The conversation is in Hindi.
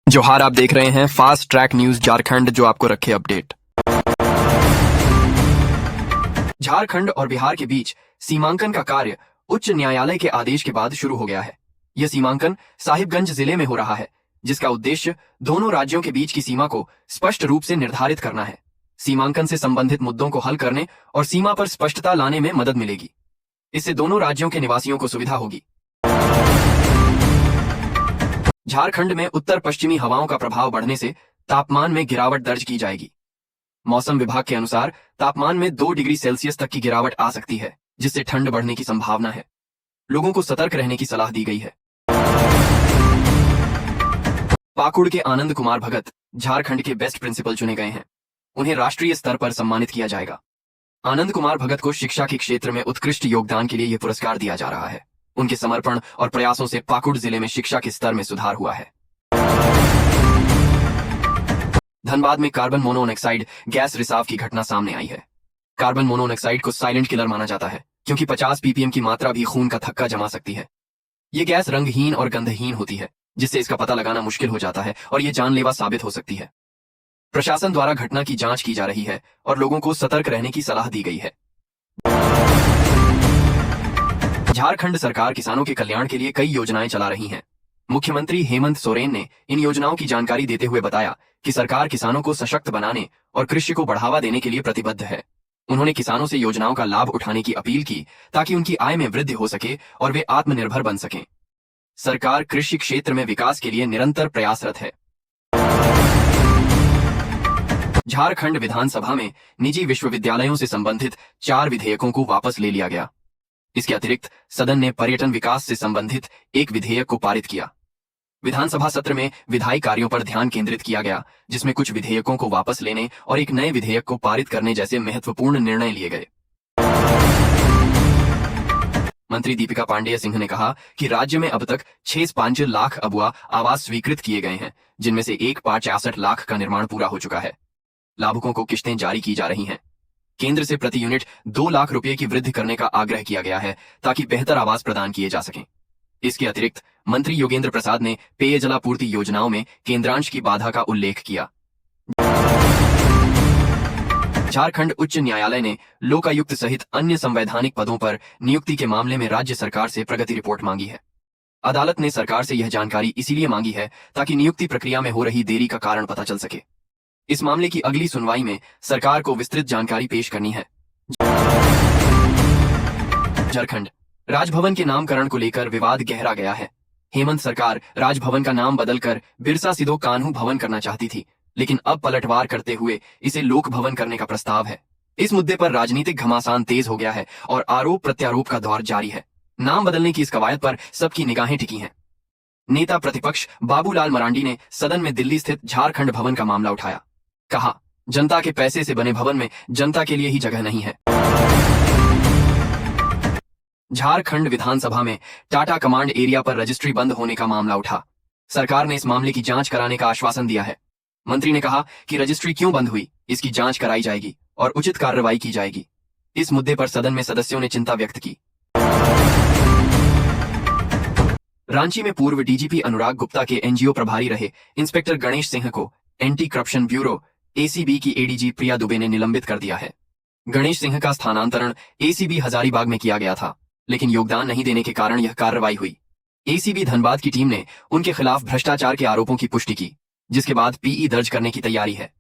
जोहार, आप देख रहे हैं फास्ट ट्रैक न्यूज झारखंड, जो आपको रखे अपडेट। झारखंड और बिहार के बीच सीमांकन का कार्य उच्च न्यायालय के आदेश के बाद शुरू हो गया है। यह सीमांकन साहिबगंज जिले में हो रहा है, जिसका उद्देश्य दोनों राज्यों के बीच की सीमा को स्पष्ट रूप से निर्धारित करना है। सीमांकन से संबंधित मुद्दों को हल करने और सीमा पर स्पष्टता लाने में मदद मिलेगी। इससे दोनों राज्यों के निवासियों को सुविधा होगी। झारखंड में उत्तर पश्चिमी हवाओं का प्रभाव बढ़ने से तापमान में गिरावट दर्ज की जाएगी। मौसम विभाग के अनुसार तापमान में 2 डिग्री सेल्सियस तक की गिरावट आ सकती है, जिससे ठंड बढ़ने की संभावना है। लोगों को सतर्क रहने की सलाह दी गई है। पाकुड़ के आनंद कुमार भगत झारखंड के बेस्ट प्रिंसिपल चुने गए हैं। उन्हें राष्ट्रीय स्तर पर सम्मानित किया जाएगा। आनंद कुमार भगत को शिक्षा के क्षेत्र में उत्कृष्ट योगदान के लिए यह पुरस्कार दिया जा रहा है। उनके समर्पण और प्रयासों से पाकुड़ जिले में शिक्षा के स्तर में सुधार हुआ है। धनबाद में कार्बन मोनोऑक्साइड गैस रिसाव की घटना सामने आई है। कार्बन मोनोऑक्साइड को साइलेंट किलर माना जाता है, क्योंकि 50 ppm की मात्रा भी खून का थक्का जमा सकती है। ये गैस रंगहीन और गंधहीन होती है, जिससे इसका पता लगाना मुश्किल हो जाता है और ये जानलेवा साबित हो सकती है। प्रशासन द्वारा घटना की जांच की जा रही है और लोगों को सतर्क रहने की सलाह दी गई है। झारखंड सरकार किसानों के कल्याण के लिए कई योजनाएं चला रही है। मुख्यमंत्री हेमंत सोरेन ने इन योजनाओं की जानकारी देते हुए बताया कि सरकार किसानों को सशक्त बनाने और कृषि को बढ़ावा देने के लिए प्रतिबद्ध है। उन्होंने किसानों से योजनाओं का लाभ उठाने की अपील की, ताकि उनकी आय में वृद्धि हो सके और वे आत्मनिर्भर बन सकें। सरकार कृषि क्षेत्र में विकास के लिए निरंतर प्रयासरत है। झारखंड विधानसभा में निजी विश्वविद्यालयों से संबंधित 4 विधेयकों को वापस ले लिया गया। इसके अतिरिक्त सदन ने पर्यटन विकास से संबंधित एक विधेयक को पारित किया। विधानसभा सत्र में विधायी कार्यों पर ध्यान केंद्रित किया गया, जिसमें कुछ विधेयकों को वापस लेने और एक नए विधेयक को पारित करने जैसे महत्वपूर्ण निर्णय लिए गए। मंत्री दीपिका पांडेय सिंह ने कहा कि राज्य में अब तक 6.5 लाख अबुआ आवास स्वीकृत किए गए हैं, जिनमें से 1.66 लाख का निर्माण पूरा हो चुका है। लाभुकों को किस्तें जारी की जा रही हैं। केंद्र से प्रति यूनिट 2 लाख रुपए की वृद्धि करने का आग्रह किया गया है, ताकि बेहतर आवास प्रदान किए जा सकें। इसके अतिरिक्त मंत्री योगेंद्र प्रसाद ने पेयजलापूर्ति योजनाओं में केंद्रांश की बाधा का उल्लेख किया। झारखंड उच्च न्यायालय ने लोकायुक्त सहित अन्य संवैधानिक पदों पर नियुक्ति के मामले में राज्य सरकार से प्रगति रिपोर्ट मांगी है। अदालत ने सरकार से यह जानकारी इसीलिए मांगी है ताकि नियुक्ति प्रक्रिया में हो रही देरी का कारण पता चल सके। इस मामले की अगली सुनवाई में सरकार को विस्तृत जानकारी पेश करनी है। झारखंड राजभवन के नामकरण को लेकर विवाद गहरा गया है। हेमंत सरकार राजभवन का नाम बदलकर बिरसा सिधो कान्हू भवन करना चाहती थी, लेकिन अब पलटवार करते हुए इसे लोक भवन करने का प्रस्ताव है। इस मुद्दे पर राजनीतिक घमासान तेज हो गया है और आरोप प्रत्यारोप का दौर जारी है। नाम बदलने की इस कवायद पर सबकी निगाहें टिकी हैं। नेता प्रतिपक्ष बाबूलाल मरांडी ने सदन में दिल्ली स्थित झारखंड भवन का मामला उठाया। कहा, जनता के पैसे से बने भवन में जनता के लिए ही जगह नहीं है। झारखंड विधानसभा में टाटा कमांड एरिया पर रजिस्ट्री बंद होने का मामला उठा। सरकार ने इस मामले की जांच कराने का आश्वासन दिया है। मंत्री ने कहा कि रजिस्ट्री क्यों बंद हुई, इसकी जांच कराई जाएगी और उचित कार्रवाई की जाएगी। इस मुद्दे पर सदन में सदस्यों ने चिंता व्यक्त की। रांची में पूर्व डीजीपी अनुराग गुप्ता के एनजीओ प्रभारी रहे इंस्पेक्टर गणेश सिंह को एंटी करप्शन ब्यूरो एसीबी की एडीजी प्रिया दुबे ने निलंबित कर दिया है। गणेश सिंह का स्थानांतरण एसीबी हजारीबाग में किया गया था, लेकिन योगदान नहीं देने के कारण यह कार्रवाई हुई। एसीबी धनबाद की टीम ने उनके खिलाफ भ्रष्टाचार के आरोपों की पुष्टि की, जिसके बाद पीई दर्ज करने की तैयारी है।